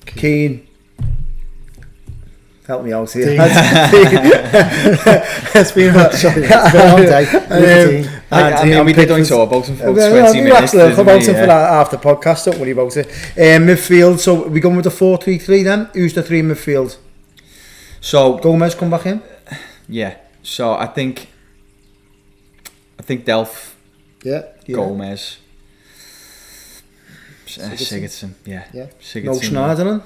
S1: Keane. Help me out here. It's been a long day.
S3: And we did only talk about him for 20 minutes.
S1: We'll talk about him for that after podcast, don't worry about it. Midfield, so we're going with the 4-3-3 then. Who's the 3 in midfield?
S3: So
S1: Gomez come back in?
S3: Yeah. So I think Delph, Gomez, Sigurdsson, Sigurdsson.
S1: No Schneiderlin?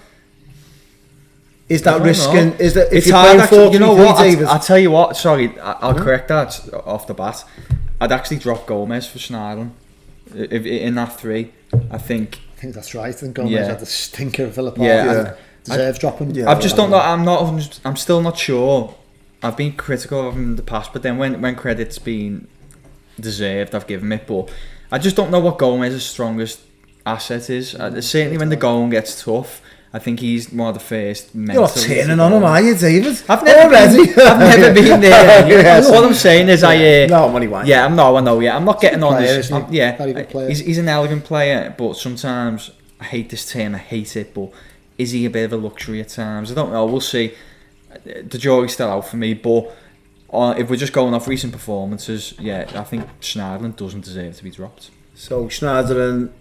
S1: Is that risking? Is that if
S3: it's
S1: you're
S3: hard?
S1: playing 4-3-3,
S3: You know what?
S1: David?
S3: I'll tell you what. Sorry, I'll correct that off the bat. I'd actually drop Gomez for Schneiderlin in that 3. I think
S2: that's right. I think Gomez had the stinker of Villa Park. Deserves dropping.
S3: I just don't know. I'm still not sure. I've been critical of him in the past, but then when credit's been deserved, I've given it. But I just don't know what Gomez's strongest asset is. Certainly when the going gets tough, I think he's one of the first mentally.
S1: You're not turning on him, are you, David?
S3: I've never been there.
S1: Yes.
S3: What I'm saying is,
S1: no money wise.
S3: Yeah, I know. Yeah, I'm not getting on this.
S2: Very good player.
S3: He's an elegant player, but sometimes I hate this term. I hate it, but is he a bit of a luxury at times? I don't know. We'll see. The jury's still out for me, but if we're just going off recent performances, I think Schneiderlin doesn't deserve to be dropped.
S1: So Schneiderlin,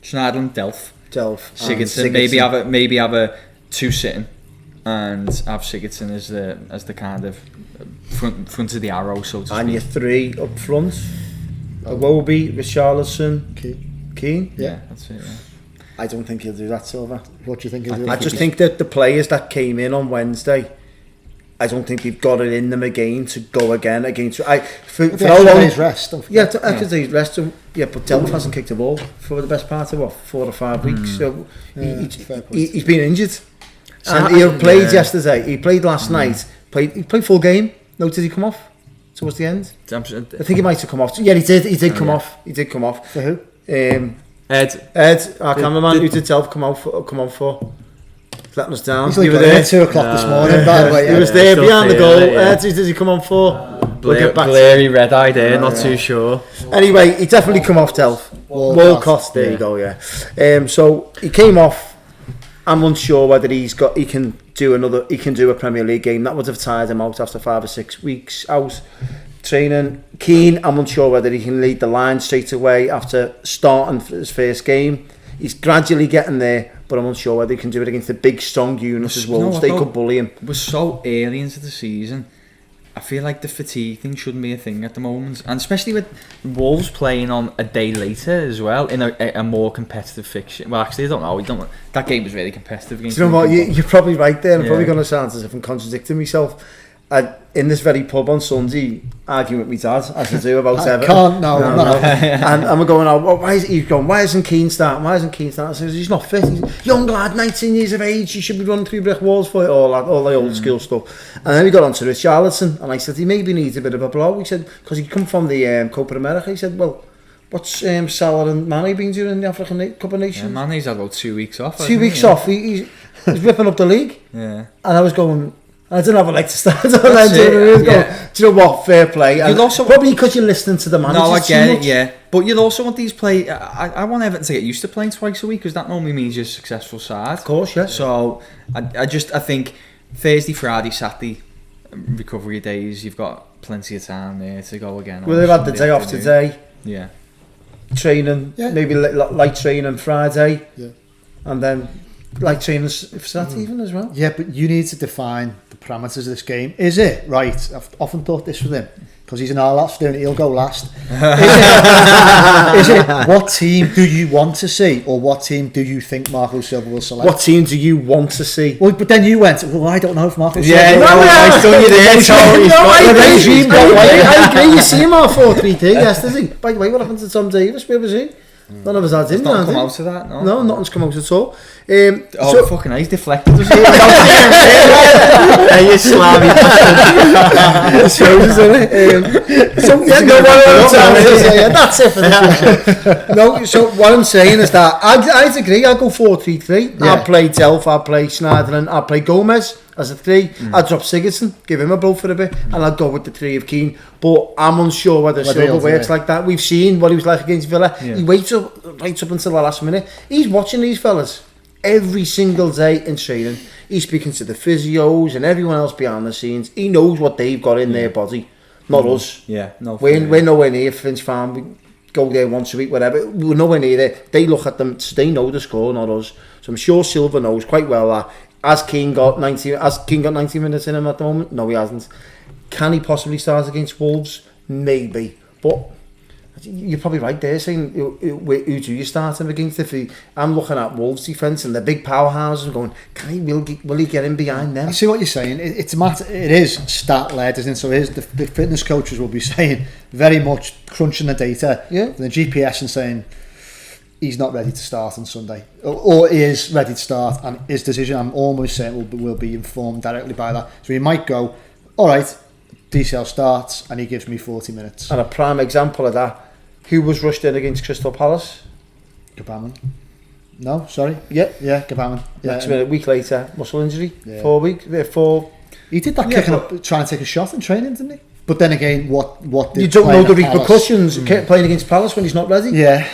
S3: Delph, Sigurdsson. Maybe have a 2 sitting, and have Sigurdsson as the kind of front of the arrow, so to speak.
S1: And your 3 up front: Iwobi, Richarlison, Keane.
S3: Yeah, that's it. Yeah.
S1: I don't think he'll do that, Silver.
S2: What do you think he'll do?
S1: I just think that the players that came in on Wednesday, I don't think they've got it in them again to go again against. For how long?
S2: Days rest. Don't forget.
S1: Extra days rest. But Delph hasn't kicked a ball for the best part of 4 or 5 weeks. So he's been injured, and he played yesterday. He played last night. He played full game. No, did he come off towards the end? I think he might have come off. Yeah, he did. He did come off. He did come off.
S2: For who?
S1: Ed, our cameraman, who did Delph come on for. Letting us down.
S2: He's like, you were there 2 o'clock this morning, by the way.
S1: He was there behind the goal. Ed, who did he come on for?
S3: We'll get back blurry red-eyed there, not too sure.
S1: Anyway, he definitely come off Delph. Walcott, there you go, yeah. So he came off. I'm unsure whether he can do a Premier League game. That would have tired him out after 5 or 6 weeks out training. Keane, I'm unsure whether he can lead the line straight away after starting his first game. He's gradually getting there, but I'm unsure whether he can do it against the big, strong units as Wolves. They could bully him.
S3: We're so early into the season. I feel like the fatigue thing shouldn't be a thing at the moment, and especially with Wolves playing on a day later as well in a more competitive fixture. Well, actually, I don't know. That game was really competitive against.
S1: Do you know what? You're probably right there. I'm probably going to sound as if I'm contradicting myself. In this very pub on Sunday, arguing with my dad, as I do about Everton. And I'm going, why isn't Keane starting? I says, he's not fit. He's a young lad, 19 years of age. He should be running through brick walls for it, all the old school stuff. And then we got on to Richarlison, and I said, he maybe needs a bit of a blow. He said, because he come from the Copa America. He said, well, what's Salah and Mane been doing in the African Cup of Nations?
S3: Yeah, Mane's had about 2 weeks off.
S1: 2 weeks off. He's ripping up the league.
S3: Yeah.
S1: And I was going, I didn't have a leg to start on. Do you know what? Fair play. And also, probably because you're listening to the managers.
S3: No, I get it. Yeah, but you'd also want these play. I want Everton to get used to playing twice a week, because that normally means you're a successful side.
S1: Of course, yeah.
S3: So I think Thursday, Friday, Saturday recovery days. You've got plenty of time there to go again.
S1: Well, they've had the day off today.
S3: Yeah.
S1: Training, maybe light training Friday.
S2: Yeah.
S1: And then light training Saturday even as well.
S2: Yeah, but you need to define the parameters of this game. Is it right? I've often thought this with him, because he's an R-last student, he'll go last. Is it what team do you want to see, or what team do you think Marco Silva will select?
S1: What team do you want to see?
S2: Well, but then you went, well, I don't know if Marco Silva...
S1: I agree. You see him on 4-3-3 yesterday. By the way, what happened to Tom Davis? Where was he? None of us had him.
S3: Nothing come out of that, no?
S1: No, nothing's come out at all.
S3: Fucking hell, he's deflected, doesn't he?
S1: You slabby bastard. It shows, isn't it? That's it for the future. No, so what I'm saying is that I'd agree. I'd go 4-3-3. Yeah. I'd play Delph, I'd play Schneiderlin, I'd play Gomez as a 3. I'd drop Sigurdsson, give him a blow for a bit, and I'd go with the 3 of Keane. But I'm unsure whether Silva works like that. We've seen what he was like against Villa. Yeah. He waits up until the last minute. He's watching these fellas every single day in training. He's speaking to the physios and everyone else behind the scenes. He knows what they've got in their body, not us.
S3: Yeah, no.
S1: We're nowhere near Finch Farm. We go there once a week, whatever. We're nowhere near there. They look at them. They know the score, not us. So I'm sure Silva knows quite well that. Has Keane got 90 minutes in him at the moment? No, he hasn't. Can he possibly start against Wolves? Maybe. But you're probably right there saying, who do you start him against? I'm looking at Wolves' defence and the big powerhouses and going, will he get in behind them?
S2: I see what you're saying. It's a matter. It is stat-led, isn't it? So the fitness coaches will be saying, very much crunching the data, the GPS, and saying, he's not ready to start on Sunday, or he is ready to start, and his decision, I'm almost certain, will be informed directly by that. So he might go, all right, DCL starts and he gives me 40 minutes.
S1: And a prime example of that, who was rushed in against Crystal Palace?
S2: Gabaman. No, sorry.
S1: Yeah,
S2: Gabaman.
S1: Next minute, a week later, muscle injury.
S2: Yeah.
S1: 4 weeks.
S2: He did that kicking up, trying to take a shot in training, didn't he? But then again, what did
S1: you don't know the repercussions playing against Palace when he's not ready?
S2: Yeah.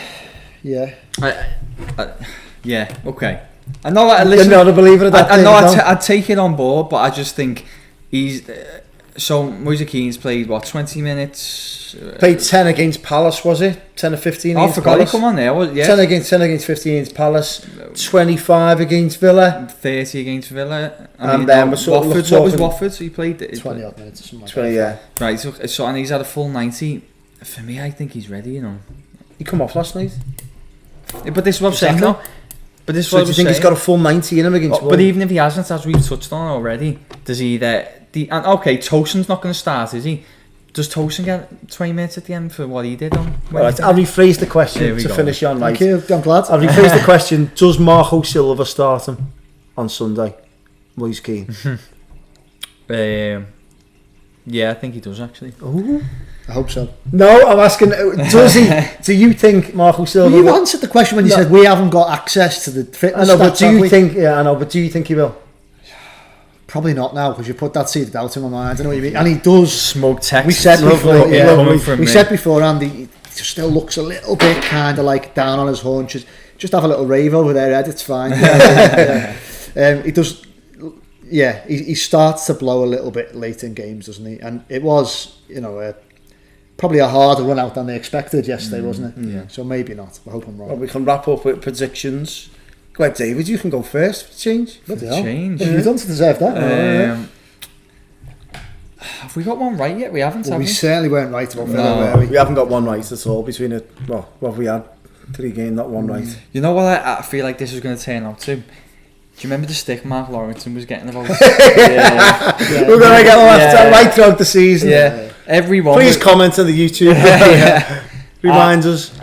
S3: Okay. I know. Listen,
S1: you're not a believer of that.
S3: I know. I'd take it on board, but I just think he's. So Moise Keane's played 20 minutes.
S1: Played 10 against Palace, was it? 10 or 15 against
S3: Palace. I forgot he come on there.
S1: 10 against 15 against Palace. 25 against Villa.
S3: 30 against Villa.
S1: And then
S3: Watford. What was Watford? So he played
S2: 20 odd minutes or something like
S1: 20,
S2: that.
S1: yeah.
S3: Right. So and he's had a full 90. For me, I think he's ready.
S1: He come off last night.
S3: Yeah, but this is what I'm saying, though. But this is what
S1: do you think he's got a full 90 in him against Wolves?
S3: But even if he hasn't, as we've touched on already, does he and okay, Tosin's not going to start, is he? Does Tosin get 20 minutes at the end for what he did on Wednesday?
S1: Right, I'll rephrase the question to finish on right.
S2: Thank you, I'm glad.
S1: I'll rephrase the question. Does Marco Silva start him on Sunday? Moise Keane?
S3: Yeah, I think he does, actually.
S1: Ooh.
S2: I hope so.
S1: No, I'm asking, does he? Do you think Marco Silva...
S2: Well, you answered the question when you said we haven't got access to the fitness
S1: but do you think... Yeah, I know, but do you think he will?
S2: Probably not now, because you put that seed of doubt in my mind. I know what you mean. And he does...
S3: Smoke text.
S2: We said before,
S3: we
S2: said before, Andy, he just still looks a little bit kind of like down on his haunches. just have a little rave over there, Ed. It's fine. He does. Yeah, he starts to blow a little bit late in games, doesn't he? And it was, probably a harder run out than they expected yesterday, wasn't it?
S3: Yeah.
S2: So maybe not. I hope I'm wrong.
S1: Well, we can wrap up with predictions. Go ahead, David. You can go first for change.
S2: Bloody hell.
S3: Change.
S2: What have you done to deserve that?
S3: Have we got one right yet? We haven't,
S2: Well,
S3: have
S2: we
S3: we?
S2: certainly weren't right about Villa,
S3: No.
S2: were we?
S1: We haven't got one right at all between it. Well, what have we had? 3 games, not one right.
S3: You know what I feel like this was going to turn out to? Do you remember the stick Mark Lawrenson was getting about?
S1: We're going to get left right throughout the season.
S3: Yeah. Everyone.
S1: Please comment on the YouTube. Remind us.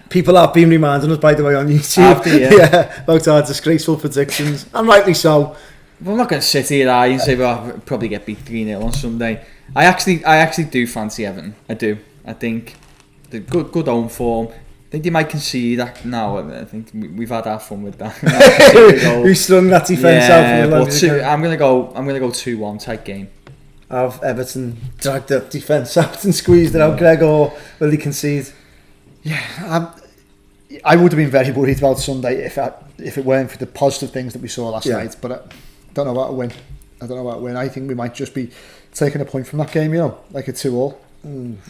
S1: People have been reminding us, by the way, on YouTube.
S3: After, yeah.
S1: About our disgraceful predictions. And rightly so.
S3: Well, I'm not going to sit here and say, well, I'll probably get beat 3-0 on Sunday. I actually do fancy Everton. I do. I think the good home form. I think they might concede that now. I think we've had our fun with that.
S1: We slung that defence out.
S3: I'm gonna go 2-1 type game.
S1: Have Everton dragged the defence out and squeezed it out, Greg, or will they concede?
S2: Yeah, I would have been very worried about Sunday if it weren't for the positive things that we saw last night. But I don't know about a win. I think we might just be taking a point from that game, like a 2-2.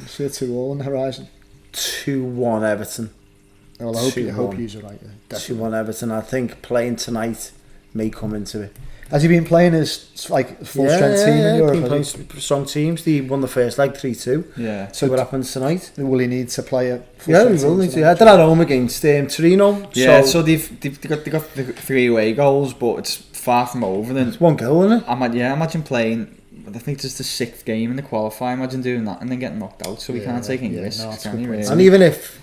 S2: See a 2-2 on the horizon.
S1: 2-1 Everton.
S2: Well, I hope you're right. Yeah,
S1: 2-1 Everton. I think playing tonight may come into it.
S2: Has he been playing as like full strength team in Europe?
S1: Been playing strong teams. They won the first leg 3-2.
S3: Yeah.
S1: So what happens tonight?
S2: Will he need to play a full
S1: Yeah, we will need to. Yeah, they're at home against Torino.
S3: Yeah. So they've got the 3 away goals, but it's far from over. Then
S1: it's 1 goal, isn't it?
S3: Imagine playing. I think it's the 6th game in the qualifier. Imagine doing that and then getting knocked out. So we can't take any risks, can we? Really?
S1: And even if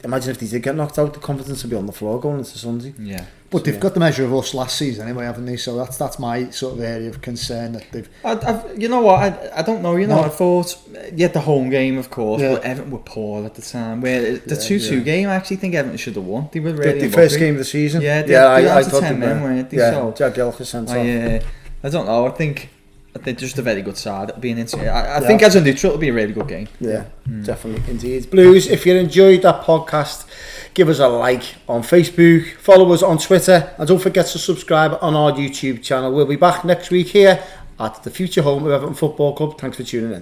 S1: imagine if they did get knocked out, the confidence would be on the floor going into Sunday.
S3: Yeah.
S2: But they've got the measure of us last season anyway, haven't they? So that's my sort of area of concern that they've.
S3: You know what? I don't know. I thought the home game, of course, but Everton were poor at the time. Where the 2-2 game, I actually think Everton should have won. They were really
S1: the first game of the season.
S3: Yeah,
S1: I thought
S3: 10 men, weren't they?
S1: Yeah,
S3: so,
S1: Jack Gilchrist sent off.
S3: I don't know. I think they're just a very good side. It'll be an I think as a neutral, it'll be a really good game.
S1: Yeah, definitely, indeed. Blues, if you enjoyed that podcast, give us a like on Facebook, follow us on Twitter, and don't forget to subscribe on our YouTube channel. We'll be back next week here at the future home of Everton Football Club. Thanks for tuning in.